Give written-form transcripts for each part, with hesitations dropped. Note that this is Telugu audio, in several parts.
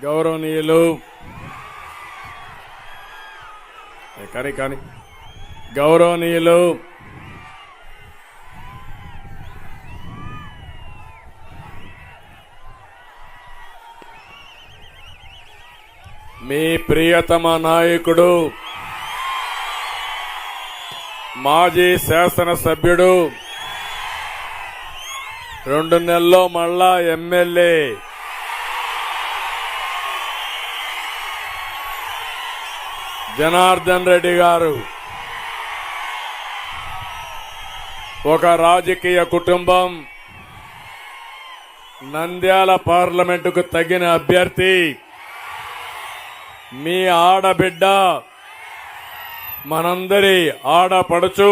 గౌరవనీయులు గౌరవనీయులు మీ ప్రియతమ నాయకుడు మాజీ శాసనసభ్యుడు 2 నెలల్లో మళ్ళా ఎమ్మెల్యే జనార్దన్ రెడ్డి గారు ఒక రాజకీయ కుటుంబం, నంద్యాల పార్లమెంటుకు తగిన అభ్యర్థి, మీ ఆడబిడ్డ, మనందరి ఆడపడుచు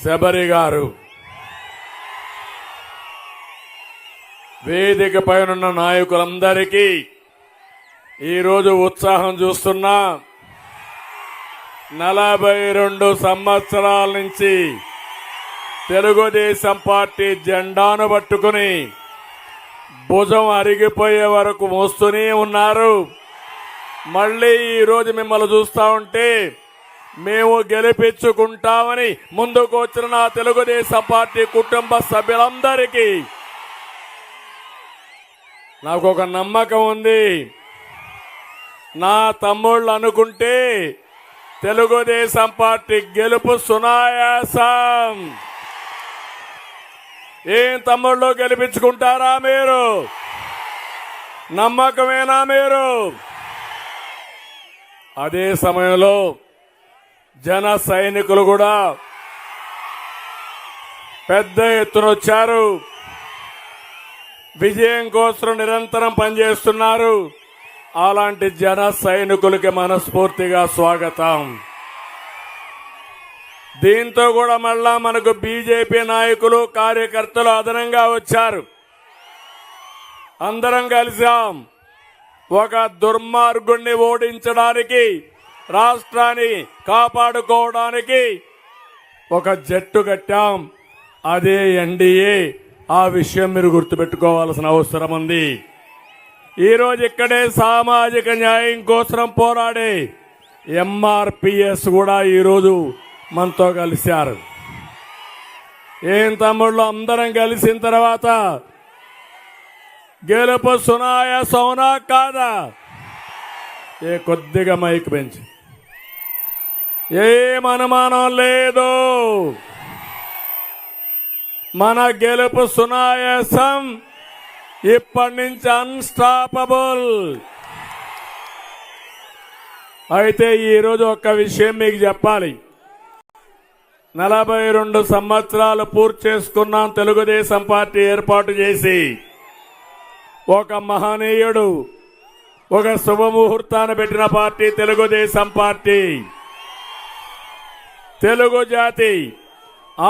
శబరి గారు. వేదిక పైనున్న నాయకులందరికీ ఈరోజు ఉత్సాహం చూస్తున్నా. 42 సంవత్సరాల నుంచి తెలుగుదేశం పార్టీ జెండాను పట్టుకుని భుజం అరిగిపోయే వరకు మోస్తూనే ఉన్నారు. మళ్లీ ఈరోజు మిమ్మల్ని చూస్తా ఉంటే మేము గెలిపించుకుంటామని ముందుకు వచ్చిన నా తెలుగుదేశం పార్టీ కుటుంబ సభ్యులందరికీ నాకు ఒక నమ్మకం ఉంది. నా తమ్ముళ్ళు అనుకుంటే తెలుగుదేశం పార్టీ గెలుపు సునాయాసం. ఏం తమ్ముళ్ళు, గెలిపించుకుంటారా మీరు? నమ్మకమేనా మీరు? అదే సమయంలో జన సైనికులు కూడా పెద్ద ఎత్తున వచ్చారు. విజయం కోసం నిరంతరం పనిచేస్తున్నారు. అలాంటి జన సైనికులకి మనస్ఫూర్తిగా స్వాగతం. దీంతో కూడా మళ్ళా మనకు బీజేపీ నాయకులు, కార్యకర్తలు అదనంగా వచ్చారు. అందరం కలిసాం. ఒక దుర్మార్గుణ్ణి ఓడించడానికి, రాష్ట్రాన్ని కాపాడుకోవడానికి ఒక జట్టు కట్టాం. అదే ఎన్డీఏ. ఆ విషయం మీరు గుర్తుపెట్టుకోవాల్సిన అవసరం ఉంది. ఈరోజు ఇక్కడే సామాజిక న్యాయం కోసం పోరాడే ఎంఆర్పీఎస్ కూడా ఈరోజు మనతో కలిశారు. ఏం తమ్ముళ్ళు, అందరం కలిసిన తర్వాత గెలుపు సునాయాసవునా కాదా? కొద్దిగా మైక్ పెంచి, ఏం అనుమానం లేదు, మన గెలుపు సునాయాసం. ఇప్పటి నుంచి అన్స్టాపబుల్. అయితే ఈరోజు ఒక్క విషయం మీకు చెప్పాలి. 42 సంవత్సరాలు పూర్తి చేసుకున్నాం తెలుగుదేశం పార్టీ ఏర్పాటు చేసి. ఒక మహనీయుడు, ఒక శుభముహూర్తాన్ని పెట్టిన పార్టీ తెలుగుదేశం పార్టీ. తెలుగు జాతి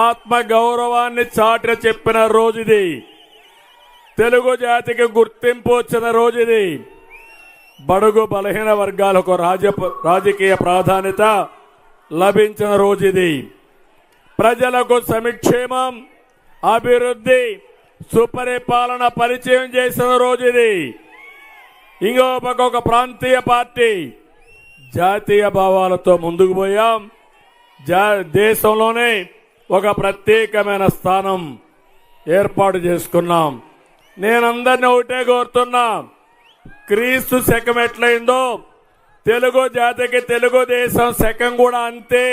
ఆత్మ గౌరవాన్ని చాటి చెప్పిన రోజుది. తెలుగు జాతికి గుర్తింపు వచ్చిన రోజుది. బడుగు బలహీన వర్గాలకు రాజకీయ ప్రాధాన్యత లభించిన రోజుది. ప్రజలకు సంక్షేమం, అభివృద్ధి, సుపరిపాలన పరిచయం చేసిన రోజుది. ఇంకో పక్క ఒక ప్రాంతీయ పార్టీ, జాతీయ భావాలతో ముందుకు పోయాం. దేశంలోనే ఒక ప్రత్యేకమైన స్థానం ఏర్పాటు చేసుకున్నాం. నేనందరినీ ఒకటే కోరుతున్నా, క్రీస్తు శకం ఎట్లయిందో తెలుగు జాతికి తెలుగుదేశం శకం కూడా అంతే.